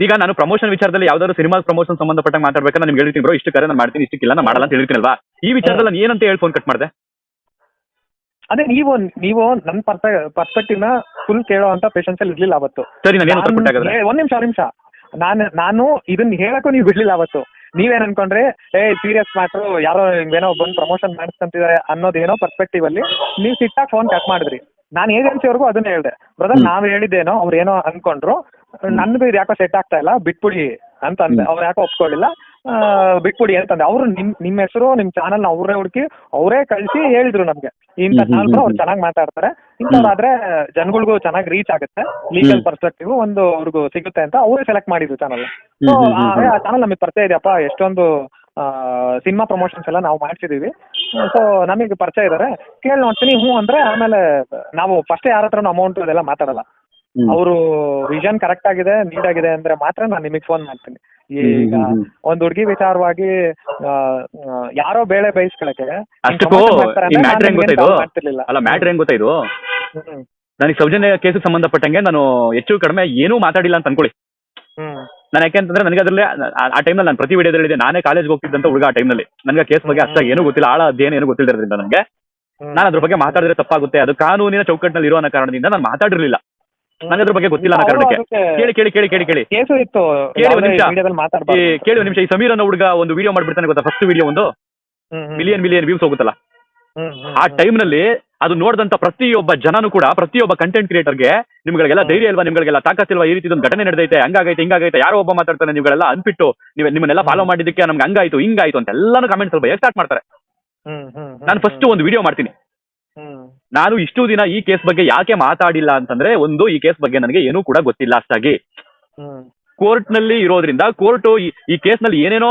ಈಗ ನಾನು ಪ್ರಮೋಷನ್ ವಿಚಾರದಲ್ಲಿ ಯಾವ್ದಾದ್ರು ಸಿನಿಮಾ ಪ್ರಮೋಷನ್ ಸಂಬಂಧಪಟ್ಟಂಗೆ ಮಾತಾಡ್ಬೇಕಾದ್ರೆ ನಾನು ಹೇಳ್ತೀನಿ ಬ್ರೋ, ಇಷ್ಟು ಕರೆ ನಾನು ಮಾಡ್ತೀನಿ, ಇಷ್ಟಕ್ಕಿಲ್ಲ ನಾನು ಮಾಡಲ್ಲ ಅಂತ ಹೇಳ್ತೀನಲ್ವಾ? ಈ ವಿಚಾರದಲ್ಲಿ ನಾನು ಏನಂತ ಹೇಳಿ ಫೋನ್ ಕಟ್ ಮಾಡಿದೆ? ಅದೇ ನೀವು ನನ್ನ ಪರ್ಸ್ಪೆಕ್ಟಿವ್ ನ ಫುಲ್ ಕೇಳೋ ಅಂತ ಪೇಷನ್ಸ್ ಅಲ್ಲಿ ಇರ್ಲಿಲ್ಲ ಅವತ್ತು. ಸರಿ, ಒಂದ್ ನಿಮಿಷ ನಾನು ಇದನ್ನ ಹೇಳಕ್ಕೂ ನೀವು ಬಿಡ್ಲಿಲ್ಲ ಅವತ್ತು. ನೀವೇನ್ ಅನ್ಕೊಂಡ್ರಿ ಸೀರಿಯಸ್ ಮ್ಯಾಟ್ರು ಯಾರೋ ಏನೋ ಬಂದು ಪ್ರಮೋಷನ್ ಮಾಡಿಸ್ಕೊಂತಿದ್ದಾರೆ ಅನ್ನೋದೇನೋ ಪರ್ಸ್ಪೆಕ್ಟಿವ್ ಅಲ್ಲಿ ನೀವು ಸಿಟ್ಟಾಗಿ ಫೋನ್ ಕಟ್ ಮಾಡಿದ್ರಿ. ನಾನು ಏಜೆನ್ಸಿವರೆಗೂ ಅದನ್ನ ಹೇಳ್ದೆ, ಬ್ರದರ್ ನಾವ್ ಹೇಳಿದ್ದೇನೋ ಅವ್ರು ಏನೋ ಅನ್ಕೊಂಡ್ರು, ನನ್ಗೂ ಇದು ಯಾಕೋ ಸೆಟ್ ಆಗ್ತಾ ಇಲ್ಲ ಬಿಟ್ಬಿಡಿ ಅಂತ ಅಂದೆ. ಅವ್ರು ಯಾಕೋ ಒಪ್ಕೊಳ್ಳಿಲ್ಲ, ಬಿಟ್ಬಿಡಿ ಅಂತಂದೆ. ಅವ್ರು ನಿಮ್ಮ ಹೆಸರು ನಿಮ್ಮ ಚಾನಲ್ ಅವರೇ ಹುಡುಕಿ ಅವರೇ ಕಳಿಸಿ ಹೇಳಿದ್ರು ನಮ್ಗೆ, ಇಂಥ ಚಾನಲ್ ಅವ್ರು ಚೆನ್ನಾಗಿ ಮಾತಾಡ್ತಾರೆ, ಇಂಥವ್ರಾದ್ರೆ ಜನಗಳಿಗೂ ಚೆನ್ನಾಗಿ ರೀಚ್ ಆಗುತ್ತೆ, ಲೀಗಲ್ ಪರ್ಸ್ಪೆಕ್ಟಿವ್ ಒಂದು ಅವ್ರಿಗೂ ಸಿಗುತ್ತೆ ಅಂತ ಅವರೇ ಸೆಲೆಕ್ಟ್ ಮಾಡಿದ್ರು ಚಾನಲ್. ಸೊ ಆ ಚಾನಲ್ ನಮಗೆ ಪರಿಚಯ ಇದೆಯಪ್ಪ, ಎಷ್ಟೊಂದು ಸಿನಿಮಾ ಪ್ರಮೋಷನ್ಸ್ ಎಲ್ಲ ನಾವು ಮಾಡ್ಸಿದೀವಿ, ಸೊ ನಮಗೆ ಪರಿಚಯ ಇದಾರೆ, ಕೇಳಿ ನೋಡ್ತೀನಿ ಹ್ಞೂ ಅಂದ್ರೆ ಆಮೇಲೆ ನಾವು ಫಸ್ಟ್ ಯಾರ ಹತ್ರನೂ ಅಮೌಂಟ್ ಅದೆಲ್ಲ ಮಾತಾಡಲ್ಲ. ಅವರು ವಿಷನ್ ಕರೆಕ್ಟ್ ಆಗಿದೆ ನೀಡ್ ಆಗಿದೆ ಅಂದ್ರೆ ಮಾತ್ರ ನಾನು ನಿಮಗೆ ಫೋನ್ ಮಾಡ್ತೀನಿ. ಈಗ ಒಂದ್ ಹುಡುಗಿ ವಿಚಾರವಾಗಿ ಯಾರೋ ಬೇಳೆ ಬೇಯಿಸ್ಕೊಳಕ್ಕೆ ಮಾಡ್ತಿರ್ಲಿಲ್ಲ. ಅಲ್ಲ ಮ್ಯಾಟ್ರ್ ಏನ್ ಗೊತ್ತಾ ಇದು, ನನಗೆ ಸೌಜನ್ಯ ಕೇಸ್ ಸಂಬಂಧಪಟ್ಟಂಗೆ ನಾನು ಹೆಚ್ಚು ಕಡಿಮೆ ಏನೂ ಮಾತಾಡಿಲ್ಲ ಅಂತ ಅನ್ಕೊಳ್ಳಿ. ನಾನು ಯಾಕೆಂತಂದ್ರೆ ನನಗೆ ಅದ್ರಲ್ಲಿ ಆ ಟೈಮ್ನಲ್ಲಿ ನಾನು ಪ್ರತಿ ವಿಡಿಯೋದಲ್ಲಿ ಇದೆ, ನಾನೇ ಕಾಲೇಜ್ಗೆ ಹೋಗ್ತಿದ್ದಂತ ಹುಡುಗ ಆ ಟೈಮ್ನಲ್ಲಿ, ನನಗೆ ಕೇಸ್ ಬಗ್ಗೆ ಅಷ್ಟಾಗಿ ಏನೂ ಗೊತ್ತಿಲ್ಲ, ಆಳ ಅಧ್ಯಯನ ಏನು ಗೊತ್ತಿಲ್ಲದ್ರಿಂದ ನನಗೆ ನಾನು ಅದ್ರ ಬಗ್ಗೆ ಮಾತಾಡಿದ್ರೆ ತಪ್ಪಾಗುತ್ತೆ, ಅದು ಕಾನೂನಿನ ಚೌಕಟ್ಟಿನಲ್ಲಿ ಇರೋ ಕಾರಣದಿಂದ ನಾನು ಮಾತಾಡಿರ್ಲಿಲ್ಲ, ನನಗೆ ಅದ್ರ ಬಗ್ಗೆ ಗೊತ್ತಿಲ್ಲ ಅನ್ನೋ ಕಾರಣಕ್ಕೆ. ಕೇಳಿ ಕೇಳಿ ಕೇಳಿ ಕೇಳಿ ಕೇಳಿ ಕೇಳಿ ಒಂದ್ ನಿಮಿಷ. ಈ ಸಮೀರ್ ಅನ್ನೋ ಹುಡುಗ ಒಂದು ವಿಡಿಯೋ ಮಾಡ್ಬಿಡ್ತಾನೆ ಗೊತ್ತಾ, ಫಸ್ಟ್ ವಿಡಿಯೋ ಒಂದು ಮಿಲಿಯನ್ ವ್ಯೂಸ್ ಹೋಗುತ್ತಲ್ಲ, ಆ ಟೈಮ್ ನಲ್ಲಿ ಅದು ನೋಡಿದಂತ ಪ್ರತಿಯೊಬ್ಬ ಜನನು ಕೂಡ, ಪ್ರತಿಯೊಬ್ಬ ಕಂಟೆಂಟ್ ಕ್ರಿಯೇಟರ್ಗೆ ನಿಮ್ಗಳಿಗೆಲ್ಲ ಧೈರ್ಯ ಇಲ್ವಾ, ನಿಮ್ಗಳಿಗೆಲ್ಲ ತಾಕತ್ತಿಲ್ವಾ, ಈ ರೀತಿ ಒಂದು ಘಟನೆ ನಡೆದೈತೆ, ಹಂಗಾಗೈತೆ ಹಿಂಗಾಗೈತೆ, ಯಾರೋ ಒಬ್ಬ ಮಾತಾಡ್ತಾನೆ, ನೀವುಗಳೆಲ್ಲ ಅನ್ಬಿಟ್ಟು ನಿಮ್ಮನ್ನೆಲ್ಲ ಫಾಲೋ ಮಾಡಿದ್ದಕ್ಕೆ ನಮ್ಗೆ ಹಂಗಾಯ್ತು ಹಿಂಗಾಯ್ತು ಅಂತ ಎಲ್ಲಾನು ಕಮೆಂಟ್ಸ್ ಸ್ವಲ್ಪ ಸ್ಟಾರ್ಟ್ ಮಾಡ್ತಾರೆ. ನಾನು ಫಸ್ಟ್ ಒಂದು ವಿಡಿಯೋ ಮಾಡ್ತೀನಿ, ನಾನು ಇಷ್ಟು ದಿನ ಈ ಕೇಸ್ ಬಗ್ಗೆ ಯಾಕೆ ಮಾತಾಡಿಲ್ಲ ಅಂತಂದ್ರೆ, ಒಂದು ಈ ಕೇಸ್ ಬಗ್ಗೆ ನನಗೆ ಏನೂ ಕೂಡ ಗೊತ್ತಿಲ್ಲ ಅಷ್ಟಾಗಿ. ಕೋರ್ಟ್ ನಲ್ಲಿ ಇರೋದ್ರಿಂದ, ಕೋರ್ಟ್ ಈ ಕೇಸ್ ನಲ್ಲಿ ಏನೇನೋ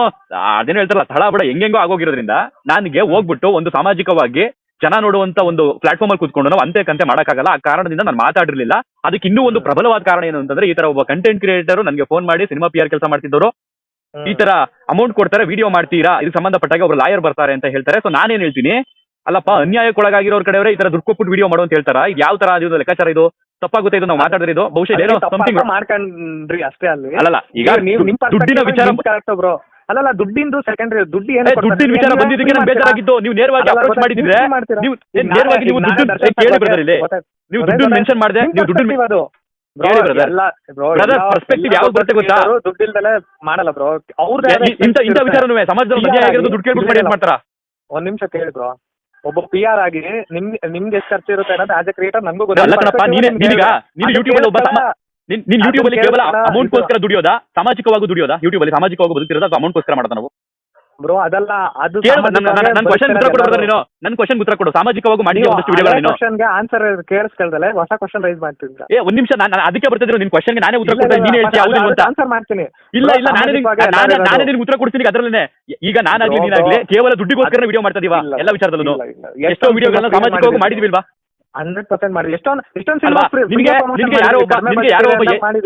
ಅದೇನೋ ಹೇಳ್ತಾರಲ್ಲ ತಳಬಡ ಹೆಂಗೆಂಗೋ ಆಗೋಗಿರೋದ್ರಿಂದ ನನಗೆ ಹೋಗ್ಬಿಟ್ಟು ಒಂದು ಸಾಮಾಜಿಕವಾಗಿ ಜನ ನೋಡುವಂತ ಒಂದು ಪ್ಲಾಟ್ಫಾರ್ಮ್ ಅಲ್ಲಿ ಕೂತ್ಕೊಂಡು ನಾವು ಅಂತೆ ಕಂತೆ ಮಾಡಕ್ಕಾಗಲ್ಲ. ಆ ಕಾರಣದಿಂದ ನಾನು ಮಾತಾಡಿರ್ಲಿಲ್ಲ. ಅದಕ್ಕೆ ಇನ್ನೂ ಒಂದು ಪ್ರಬಲವಾದ ಕಾರಣ ಏನು ಅಂತಂದ್ರೆ, ಈ ತರ ಒಬ್ಬ ಕಂಟೆಂಟ್ ಕ್ರಿಯೇಟರ್ ನನಗೆ ಫೋನ್ ಮಾಡಿ, ಸಿನಿಮಾ PR ಕೆಲಸ ಮಾಡ್ತಿದ್ದವರು, ಈ ತರ ಅಮೌಂಟ್ ಕೊಡ್ತಾರೆ, ವಿಡಿಯೋ ಮಾಡ್ತೀರಾ, ಇದಕ್ಕೆ ಸಂಬಂಧಪಟ್ಟಾಗ ಒಬ್ರು ಲಾಯರ್ ಬರ್ತಾರೆ ಅಂತ ಹೇಳ್ತಾರೆ. ಸೊ ನಾನೇನ್ ಹೇಳ್ತೀನಿ, ಅಲ್ಲಪ್ಪ ಅನ್ಯಾಯಕ್ಕೊಳಗಾಗಿರೋರ್ ಕಡೆಯವರೇ ಈ ತರ ದುಡ್ಡು ಕೊಟ್ಬಿಟ್ಟು ವಿಡಿಯೋ ಮಾಡೋ ಅಂತ ಹೇಳ್ತಾರ, ಇದು ಯಾವ ತರ ಅದು ಲೆಕ್ಕಾಚಾರ, ಇದು ತಪ್ಪಾಗುತ್ತೆ, ಇದು ನಾವು ಮಾತಾಡಿದ್ರೆ ಇದು ಬಹುಶಃ ಏನೋ ಸಮಥಿಂಗ್ ಮಾಡ್ಕೊಂಡ್ರಿ ಅಷ್ಟೇ. ಅಲ್ಲಿ ಅಲ್ಲಲ್ಲ, ಈಗ ದುಡ್ಡಿನ ವಿಚಾರ ಬ್ರೋ, ಅಲ್ಲಲ್ಲ ದುಡ್ಡಿಂದು ಸೆಕೆಂಡ್ರಿ, ದುಡ್ಡಿನ ವಿಚಾರ ಬಂದಿದ್ದಕ್ಕೆ ನಾನು ಬೇಜಾರಾಗಿದ್ದು. ನೀವು ನೇರವಾಗಿ ಅಪ್ರೋಚ್ ಮಾಡಿದ್ರೆ, ನೀವು ನೇರವಾಗಿ ನೀವು ದುಡ್ಡು ಕೇಳಿ ಬ್ರದರ್, ಇಲ್ಲಿ ನೀವು ದುಡ್ಡು ಮೆನ್ಷನ್ ಮಾಡಿದೆ, ನೀವು ದುಡ್ಡು ಪರ್ಸ್ಪೆಕ್ಟಿವ್ ಯಾವಾಗ ಬರುತ್ತೆ ಗೊತ್ತಾ, ದುಡ್ಡಿಲ್ದಲೇ ಮಾಡಲ್ಲ ಬ್ರೋ. ಇಂಥ ವಿಚಾರನೂ ಸಮಾಜದಲ್ಲಿ ಅನ್ಯಾಯ ಆಗಿರೋದು ದುಡ್ಡು ಕೇಳ್ಬಿಟ್ಟು ಮಾಡಿ ಏನ್ ಮಾಡ್ತಾರ. ಒಂದ್ ನಿಮಿಷ ಕೇಳಿ ಬ್ರೋ, ಒಬ್ಬ PR ಆಗಿ ನಿಮ್ಗೆ ಎಷ್ಟು ಖರ್ಚು ಇರುತ್ತೆ ಅನ್ನೋದು ಆಸ್ ಎ ಕ್ರಿಯೇಟರ್ ನನಗೂ ಗೊತ್ತಿಲ್ಲ. ನೀನು ಯೂಟ್ಯೂಬ್ ಅಲ್ಲಿ ನೀನ್ ಯೂಟ್ಯೂಬ್ ಅಲ್ಲಿ ಕೇವಲ ಅಮೌಂಟ್ ಗೋಸ್ಕರ ದುಡಿಯೋದಾ, ಸಾಮಾಜಿಕವಾಗಿ ದುಡಿಯೋದಾ, ಯೂಟ್ಯೂಬ್ ಅಲ್ಲಿ ಸಾಮಾಜಿಕವಾಗಿ ಬದುಕಿರೋದಾ ಅಥವಾ ಅಮೌಂಟ್ ಗೋಸ್ಕರ ಮಾಡೋದಾ ನಾವು? ಬ್ರೋ ಅದಲ್ಲ, ಅದು ನನ್ನ ಕ್ವಶನ್ ಉತ್ತರ ಕೊಡು, ನೀನು ನನ್ನ ಕ್ವಶನ್ ಉತ್ತರ ಕೊಡು. ಸಾಮಾಜಿಕವಾಗಿ ಮಾಡಿ ಒಂದಷ್ಟು ವಿಡಿಯೋಗಳು ಕ್ವಶನ್ಗೆ ಆನ್ಸರ್ ಕೇಳಿಸ್ಕೊಳ್ದಲೆ ಹೊಸ ಕ್ವಶನ್ ರೈಸ್ ಮಾಡ್ತಿದ್ದೆ. ಒಂದ್ ನಿಮಿಷ, ನಾನು ಅದಕ್ಕೆ ಬರ್ತಿದ್ರು ನಿನ್ ಕ್ವಶನ್ಗೆ ನಾನೇ ಉತ್ತರ ಕೊಡ್ತೀನಿ, ನೀನು ಹೇಳ್ತೀಯ ಹೌದಿಲ್ಲ ಅಂತ. ಆನ್ಸರ್ ಮಾಡ್ತೀನಿ. ಇಲ್ಲ ನಾನೇ ನಿನ್ಗೆ ಉತ್ತರ ಕೊಡ್ತೀನಿ ಅದರಲ್ಲೇ. ಈಗ ನಾನಾಗ್ಲಿ ನೀನಾಗ್ಲಿ ಕೇವಲ ದುಡ್ಡಿಗೋಸ್ಕರ ವಿಡಿಯೋ ಮಾಡ್ತಾ ಇದೀವಾ? ಎಲ್ಲ ವಿಚಾರದಲ್ಲೂ ಎಷ್ಟೋ ವಿಡಿಯೋಗಳನ್ನ ಸಾಮಾಜಿಕವಾಗಿ ಮಾಡಿದ್ವಿಲ್ವಾ? 100% ಮಾಡಿ. ಎಷ್ಟೊಂದು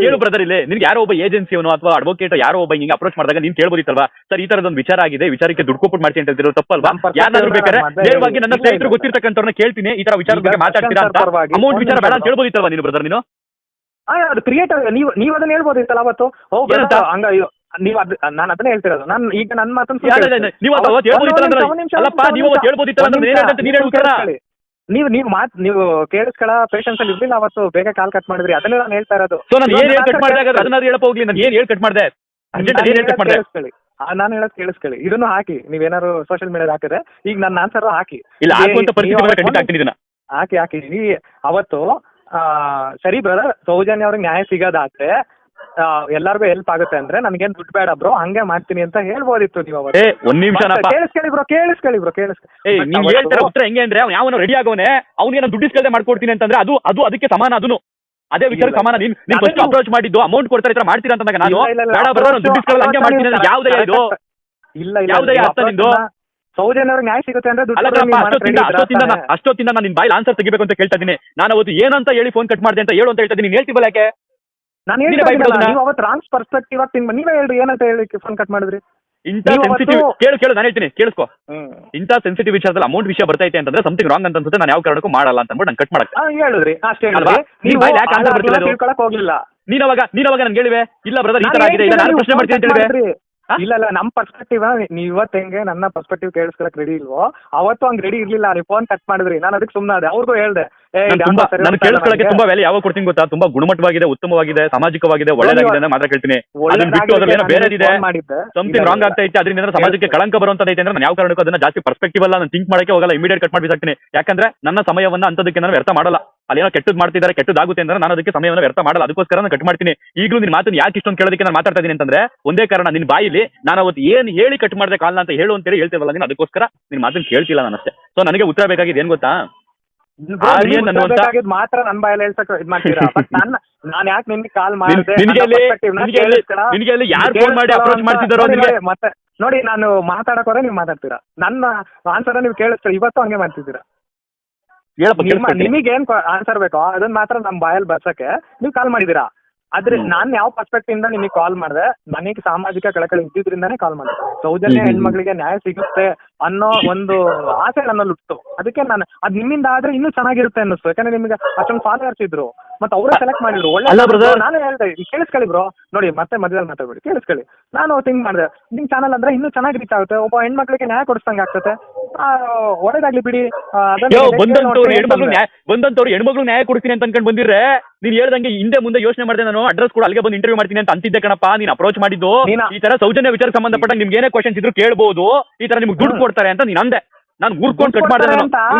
ಹೇಳು ಬ್ರದರ್, ಇಲ್ಲಿ ನಿನ್ಗೆ ಯಾರೋ ಒಬ್ಬ ಏಜೆನ್ಸಿಯವನು ಅಥವಾ ಅಡ್ವೊಕೇಟ್ ಯಾರೋ ಒಬ್ಬ ಹಿಂಗೆ ಅಪ್ರೋಚ್ ಮಾಡಿದಾಗ ನೀನ್ ಕೇಳ್ಬೋದಿತ್ತಲ್ವಾ, ಸರ್ ಈ ತರದೊಂದು ವಿಚಾರ ಆಗಿದೆ, ವಿಚಾರಕ್ಕೆ ದುಡ್ಡು ಕೊಟ್ಟು ಮಾಡ್ತೀನಿ ಅಂತ ಹೇಳ್ತಿರೋ ತಪ್ಪಲ್ವಾ? ಯಾರಾದ್ರೂ ಬೇಕಾದ್ರೆ ನೇರವಾಗಿ ನನ್ನ ಸ್ನೇಹಿತರು ಗೊತ್ತಿರ್ತಕ್ಕಂಥವ್ರನ್ನ ಕೇಳ್ತೀನಿ, ಈ ತರ ವಿಚಾರದ ಬಗ್ಗೆ ಮಾತಾಡ್ತೀರಾ ಅಂತ, ಅಮೌಂಟ್ ವಿಚಾರ ಬೇಡ ಅಂತ ಹೇಳ್ಬೋದಿತ್ತಲ್ವಾ ನೀನು ಬ್ರದರ್? ನೀನು ಅದು ಕ್ರಿಯೇಟರ್, ನೀವು ಅದನ್ನ ಹೇಳ್ಬೋದಿತ್ತಲ್ಲ ಅವತ್ತು. ಹಂಗ ನೀವು ನಾನು ಅದನ್ನ ಹೇಳ್ತಿರೋದು. ನಾನು ಈಗ ನನ್ನ ಮಾತನ್ನು ನೀವು ಕೇಳಿಸ್ಕೊಳ ಪೇಷನ್ಸ್ ಅಲ್ಲಿ ಇರ್ಲಿಲ್ಲ ಅವತ್ತು, ಬೇಗ ಕಾಲ್ ಕಟ್ ಮಾಡಿದ್ರಿ, ಅದನ್ನೇ ನಾನು ಹೇಳ್ತಾ ಇರೋದು. ನಾನು ಹೇಳೋದು ಕೇಳಿಸ್ಕೊಳ್ಳಿ, ಇದನ್ನು ಹಾಕಿ, ನೀವೇನಾದ್ರು ಸೋಷಿಯಲ್ ಮೀಡಿಯಾದ ಹಾಕಿದ್ರೆ ಈಗ ನನ್ನ ಆನ್ಸರ್ ಹಾಕಿ ಹಾಕಿ ನೀ ಅವತ್ತು ಸರಿ ಬ್ರದರ್, ಸೌಜನ್ಯ ಅವ್ರಿಗೆ ನ್ಯಾಯ ಸಿಗೋದಾದ್ರೆ ಎಲ್ಲಾರ್ಗು ಹೆಲ್ಪ್ ಆಗುತ್ತೆ ಅಂದ್ರೆ ನನ್ಗೇನ್ ದುಡ್ಡು ಬೇಡ ಬ್ರೋ, ಹಂಗೆ ಮಾಡ್ತೀನಿ ಅಂತ ಹೇಳ್ಬೋದಿತ್ತು ನೀವು. ಒಂದ್ ನಿಮಿಷ ಕೇಳಿಸ್ಕೊಳ್ಳಿ ಬ್ರೋ. ನೀವ್ ಹೇಳ್ತಾರ ಉತ್ತರ ಹೆಂಗೆ ಅಂದ್ರೆ, ಯಾವನೋ ರೆಡಿ ಆಗೋನೆ ಅವ್ನಿಗೆ ದುಡ್ಡು ಇಸ್ಕಲ್ದೆ ಮಾಡ್ಕೊಡ್ತೀನಿ ಅಂತಂದ್ರೆ ಅದು ಅದಕ್ಕೆ ಸಮಾನ. ಅದನ್ನು ಅದೇ ವಿಚಾರ ಸಮಾನ. ನೀನ್ ಫಸ್ಟ್ ಅಪ್ರೋಚ್ ಮಾಡಿದ್ದು ಅಮೌಂಟ್ ಕೊಡ್ತಾರೆ ಈ ತರ ಮಾಡ್ತೀರಾ ಅಂತಂದಾಗ ನಾನು ಬೇಡ ಬ್ರೋ ದುಡ್ಡು ಇಸ್ಕೊಳ್ಳಲ್ಲ ಹಂಗೆ ಮಾಡ್ತೀನಿ ಅಂದ್ರೆ ಯಾವ್ದೇ ಇದು? ಯಾವ್ದೇ ಅರ್ಥ ನಿಂದು? ಸೌಜನ್ಯ ಅವ್ರಿಗೆ ನ್ಯಾಯ ಸಿಗುತ್ತೆ ಅಂದ್ರೆ ಅಷ್ಟೊತ್ತಿಂದ ನಾನು ನಿನ್ ಬಾಯಲ್ಲಿ ಆನ್ಸರ್ ತೆಗಿಬೇಕು ಅಂತ ಕೇಳ್ತಾ ಇದೀನಿ. ನಾನು ಅವತ್ತು ಏನಂತ ಹೇಳಿ ಫೋನ್ ಕಟ್ ಮಾಡಿದೆ ಅಂತ ಹೇಳು ಅಂತ ಹೇಳ್ತಾ ಇದೀನಿ. ನೀನ್ ಹೇಳ್ತೀವಲ್ಲ ಯಾಕೆ? ನಾನು ನೀವು ಅವತ್ತು ರಾಂಗ್ ಪರ್ಸ್ಪೆಕ್ಟಿವ್ ಆಗಿ ನೀವೇ ಹೇಳ್ರಿ, ಏನಂತ ಹೇಳಿ ಫೋನ್ ಕಟ್ ಮಾಡಿದ್ರಿ? ಇಂಥ ಸೆನ್ಸಿಟಿವ್ ಕೇಳು ನಾನು ಹೇಳ್ತೀನಿ ಕೇಳಿಸ್ಕೊ. ಇಂಥ ಸೆನ್ಸಿಟಿವ್ ವಿಚಾರದಲ್ಲಿ ಅಮೌಂಟ್ ವಿಷಯ ಬರ್ತೈತೆ ಅಂತಂದ್ರೆ ಸಮಥಿಂಗ್ ರಾಂಗ್ ಅಂತ ಅನ್ಸುತ್ತೆ, ನಾನು ಯಾವ ಕಾರಣಕ್ಕೂ ಮಾಡಲ್ಲ ಅಂತ ಅಂದ್ಬಿಟ್ಟು ನಾನು ಕಟ್ ಮಾಡಕ್ಕೆ ಹೇಳಿದ್ರಿ ಅಷ್ಟೇ. ಹೋಗ್ಲಿಲ್ಲ ನೀನವಾಗ ನನ್ಗೆ ಹೇಳಿವೆ, ಇಲ್ಲ ಬ್ರದರ್ ಈ ತರ ಆಗಿದೆ, ಇಲ್ಲ ನಾನು ಪ್ರಶ್ನೆ ಮಾಡ್ತೀನಿ ಅಂತ ಹೇಳಿವೆ. ಇಲ್ಲ ನಮ್ ಪರ್ಸ್ಪೆಕ್ಟಿವ್ ನೀವ್ ಇವತ್ತು ಹೆಂಗೆ ನನ್ನ ಪರ್ಸ್ಪೆಕ್ಟಿವ್ ಕೇಳಿಸ್ಕೊಳಕ್ ರೆಡಿ ಇಲ್ವೋ, ಅವತ್ತು ಹಂಗ್ ರೆಡಿ ಇರ್ಲಿಲ್ಲ, ನೀವು ಫೋನ್ ಕಟ್ ಮಾಡಿದ್ರಿ, ನಾನು ಅದಕ್ಕೆ ಸುಮ್ಮನೆ ಅದೇ. ಅವ್ರಿಗೂ ಹೇಳ್ದೆ ನಾನು ಕೇಳಿಸ್ಕೊಳ್ಳಕ್ಕೆ ತುಂಬಾ ವ್ಯಾಲ್ಯೂ ಯಾವಾಗ ಕೊಡ್ತೀನಿ ಗೊತ್ತಾ? ತುಂಬಾ ಗುಣಮಟ್ಟವಾಗಿದೆ, ಉತ್ತಮವಾಗಿದೆ, ಸಾಮಾಜಿಕವಾಗಿದೆ, ಒಳ್ಳೇದಾಗಿದೆ ಅಂತ ಮಾತ್ರ ಕೇಳ್ತೀನಿ. ಅದನ್ನ ಬಿಟ್ಟು ಅದ್ರಲ್ಲಿ ಏನೋ ಬೇರೆದಿದೆ, ಸಮಥಿಂಗ್ ರಾಂಗ್ ಆಗ್ತಾ ಐತೆ, ಅದರಿಂದ ಸಮಾಜಕ್ಕೆ ಕಳಂಕ ಬರುವಂತದೈತೆ ಅಂದ್ರೆ ನಾನು ಯಾವ ಕಾರಣಕ್ಕೂ ಅದನ್ನ ಜಾಸ್ತಿ ಪರ್ಸ್ಪೆಕ್ಟಿವ್ ಅಲ್ಲ, ನಾನು ಥಿಂಕ್ ಮಾಡಕ್ಕೆ ಹೋಗಲ್ಲ, ಇಮಿಡಿಯೇಟ್ ಕಟ್ ಮಾಡಿ ಬಿಸಾಕ್ತೀನಿ. ಯಾಕಂದ್ರೆ ನನ್ನ ಸಮಯವನ್ನ ಅಂತದಕ್ಕೆ ನಾನು ವ್ಯರ್ಥ ಮಾಡಲ್ಲ. ಅಲ್ಲೇನೋ ಕೆಟ್ಟದ್ ಮಾಡ್ತಿದ್ದಾರೆ, ಕೆಟ್ಟದಾಗುತ್ತೆ ಅಂದ್ರೆ ನಾನು ಅದಕ್ಕೆ ಸಮಯವನ್ನು ವ್ಯರ್ಥ ಮಾಡಲ್ಲ, ಅದಕ್ಕೋಸ್ಕರ ನಾನು ಕಟ್ ಮಾಡ್ತೀನಿ. ಈಗಲೂ ನಿನ್ನ ಮಾತನ್ನ ಯಾಕೆ ಇಷ್ಟೊಂದು ಕೇಳೋದಕ್ಕೆ ನಾನು ಮಾತಾಡ್ತಾ ಇದೀನಿ ಅಂತಂದ್ರೆ ಒಂದೇ ಕಾರಣ, ನಿನ್ನ ಬಾಯಿಲಿ ನಾನು ಅವತ್ತು ಏನ್ ಹೇಳಿ ಕಟ್ ಮಾಡಿದೆ ಕಾಲ್ನ ಅಂತ ಹೇಳು ಅಂತೇಳಿ ಹೇಳ್ತೇವಲ್ಲ ನೀನು, ಅದಕ್ಕೋಸ್ಕರ ನಿನ್ನ ಮಾತನ್ನ ಕೇಳ್ತಿಲ್ಲ ನಾನು ಅಷ್ಟೇ. ಸೊ ನನಗೆ ಉತ್ತರ ಬೇಕಾಗಿದೆ ಏನ್ ಗೊತ್ತಾ? ಮಾತ್ರ ನನ್ ಬಾಯಲ್ಲಿ ಹೇಳ್ಸಕ್ ಇದ್ ಮಾಡ್ತೀರಾ? ನಾನ್ ಯಾಕೆ ನಿಮ್ಗೆ ಕಾಲ್ ಮಾಡಿದೆ? ನಿನಗೆ ಯಾರು ಫೋನ್ ಮಾಡಿ ಅಪ್ರೋಚ್ ಮಾಡ್ತಿದ್ದಾರೋ ಮತ್ತೆ ನೋಡಿ, ನಾನು ಮಾತಾಡಕೋರೆ ನೀವು ಮಾತಾಡ್ತೀರಾ, ನನ್ನ ಆನ್ಸರ್ ನೀವು ಕೇಳಿಸ್ತೀರಾ. ಇವತ್ತು ಹಂಗೆ ಮಾಡ್ತಿದ್ದೀರಾ. ನಿಮಗೇನ್ ಆನ್ಸರ್ ಬೇಕೋ ಅದನ್ನ ಮಾತ್ರ ನಮ್ ಬಾಯಲ್ಲಿ ಬರ್ಸಕ್ಕೆ ನೀವು ಕಾಲ್ ಮಾಡಿದೀರಾ. ಆದ್ರೆ ನಾನ್ ಯಾವ ಪರ್ಸ್ಪೆಕ್ಟಿವ್ ಇಂದ ನಿಮಗೆ ಕಾಲ್ ಮಾಡಿದೆ, ನನಗೆ ಸಾಮಾಜಿಕ ಕಳಕಳಿ ಇದ್ದಿದ್ರಿಂದಾನೇ ಕಾಲ್ ಮಾಡಿದೆ. ಸೌಜನ್ಯ ಹೆಣ್ಮಕ್ಳಿಗೆ ನ್ಯಾಯ ಸಿಗುತ್ತೆ ಅನ್ನೋ ಒಂದು ಆಸೆ ನನ್ನಲ್ಲಿ ಹುಟ್ಟು. ಅದಕ್ಕೆ ನಾನು ಅದ್ ನಿಮ್ಮಿಂದ ಆದ್ರೆ ಇನ್ನೂ ಚೆನ್ನಾಗಿರುತ್ತೆ ಅನ್ನಿಸ್ತು. ಯಾಕಂದ್ರೆ ನಿಮ್ಗೆ ಅಷ್ಟೊಂದು ಫಾಲೋವರ್ಸ್ ಇದ್ರು, ಮತ್ತೆ ಅವರೇ ಸೆಲೆಕ್ಟ್ ಮಾಡಿದ್ರು. ಒಳ್ಳೆ ನಾನು ಹೇಳ್ದೆ, ಕೇಳಿಸ್ಕೊಳ್ಳಿ ಬ್ರೋ, ನೋಡಿ ಮತ್ತೆ ಮಧ್ಯದಲ್ಲಿ ಮಾತಾಡ್ಬೇಡಿ, ಕೇಳಿಸ್ಕೊಳ್ಳಿ. ನಾನು ಥಿಂಕ್ ಮಾಡಿದೆ, ನಿಮ್ ಚಾನಲ್ ಅಂದ್ರೆ ಇನ್ನೂ ಚೆನ್ನಾಗಿ ರೀಚ್ ಆಗುತ್ತೆ, ಒಬ್ಬ ಹೆಣ್ಮಕ್ಳಿಗೆ ನ್ಯಾಯ ಕೊಡಿಸ್ದಂಗೆ ಆಗ್ತದೆ, ಒಳ್ಳೇದಾಗ್ಲಿ ಬಿಡಿ. ಬಂದಂತವ್ರು ಹೆಣ್ಮಕ್ಳು ನ್ಯಾಯ ಕೊಡ್ತೀನಿ ಅಂತ ಅನ್ಕೊಂಡ್ ಬಂದಿರ್ರೆ, ನೀನ್ ಹೇಳ್ದಂಗೆ ಹಿಂದೆ ಮುಂದೆ ಯೋಚನೆ ಮಾಡಿದೆ, ನಾನು ಅಡ್ರೆಸ್ ಕೂಡ ಅಲ್ಲಿಗೆ ಬಂದು ಇಂಟರ್ವ್ಯೂ ಮಾಡ್ತೀನಿ ಅಂತ ಅಂತಿದ್ದೆ ಕಣಪ್ಪ. ನೀನ್ ಅಪ್ರೋಚ್ ಮಾಡಿದ್ದು ಈ ತರ ಸೌಜನ್ಯ ವಿಚಾರ ಸಂಬಂಧಪಟ್ಟ ನಿಮ್ಗೆ ಏನೇ ಕ್ವಶನ್ಸ್ ಇದ್ರು ಕೇಳಬಹುದು, ಈ ತರ ನಿಮ್ಗೆ ದುಡ್ಡು ಕೊಡ್ತಾರೆ ಅಂತ ನೀನ್ ಅಂದೆ. ನಾನು ಊರ್ಕೊಂಡು ಕಟ್ ಮಾಡಿದೆ,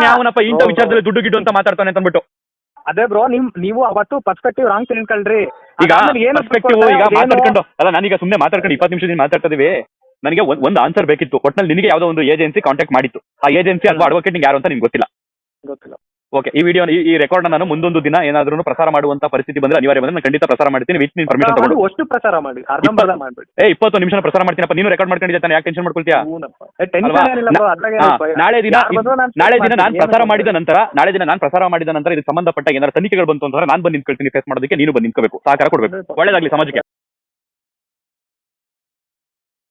ಯಾವನಪ್ಪ ಇಂಥ ವಿಚಾರದಲ್ಲಿ ದುಡ್ಡು ಗಿಡ್ಡು ಅಂತ ಮಾತಾಡ್ತಾನೆ ಅಂತ ಅಂದ್ಬಿಟ್ಟು. ಅದೇ ಬ್ರೋ, ನೀವು ಅವತ್ತು ಪರ್ಸ್ಪೆಕ್ಟಿವ್ ರಾಂಗ್ ತಿಳ್ಕೊಳ್ರಿ. ಈಗ ಪರ್ಸ್ಪೆಕ್ಟಿವ್ ಈಗ ಮಾತಾಡ್ಕೊಂಡು ಅಲ್ಲ, ನಾನೀಗ ಸುಮ್ಮನೆ ಮಾತಾಡ್ಕೊಂಡು 20 ನಿಮಿಷದಿಂದ ಮಾತಾಡ್ತಾ ಇದೀವಿ. ನನಗೆ ಒಂದು ಆನ್ಸರ್ ಬೇಕಿತ್ತು. ಒಟ್ನಲ್ಲಿ ನಿನಗೆ ಯಾವುದೋ ಒಂದು ಏಜೆನ್ಸಿ ಕಾಂಟ್ಯಾಕ್ಟ್ ಮಾಡಿತ್ತು, ಆ ಏಜೆನ್ಸಿ ಅಥವಾ ಅಡ್ವೊಕೇಟ್ ನಿಂಗೆ ಯಾರು ಅಂತ ನಿಮ್ಗೆ ಗೊತ್ತಿಲ್ಲ. ಓಕೆ, ಈ ವಿಡಿಯೋ ಈ ರೆಕಾರ್ಡ್ ನಾನು ಮುಂದೊಂದು ದಿನ ಏನಾದ್ರೂ ಪ್ರಸಾರ ಮಾಡುವಂತ ಪರಿಸ್ಥಿತಿ ಬಂದ್ರೆ, ಅನಿವಾರ್ಯ ಬಂದ್ರೆ ನಾನು ಖಂಡಿತ ಪ್ರಸಾರ ಮಾಡ್ತೀನಿ ವಿತ್ ನಿನ್ ಪರ್ಮಿಷನ್ ತಗೊಂಡು. ಅಷ್ಟು ಪ್ರಸಾರ ಮಾಡಿ, 20 ನಿಮಿಷ ಪ್ರಸಾರ ಮಾಡ್ತೀನಪ್ಪ. ನೀನು ರೆಕಾರ್ಡ್ ಮಾಡ್ಕೊಂಡಿದ್ದೆ ತಾನೆ, ಯಾಕೆ ಟೆನ್ಷನ್ ಮಾಡ್ಕೊಳ್ತೀಯಾ? ನಾಳೆ ದಿನ ನಾನು ಪ್ರಸಾರ ಮಾಡಿದ ನಂತರ ಇದಕ್ಕೆ ಸಂಬಂಧಪಟ್ಟ ಏನಾದ್ರು ತನಿಖೆಗಳು ಬಂತು ಅಂತಂದ್ರೆ ನಾನು ಬಂದು ನಿಂತ್ಕೊಳ್ತೀನಿ ಫೇಸ್ ಮಾಡೋದಕ್ಕೆ, ನೀನು ಬಂದು ನಿಂತ್ಕೋಬೇಕು, ಸಹಕಾರ ಕೊಡಬೇಕು. ಒಳ್ಳೇದಾಗ್ಲಿ ಸಮಾಜಕ್ಕೆ.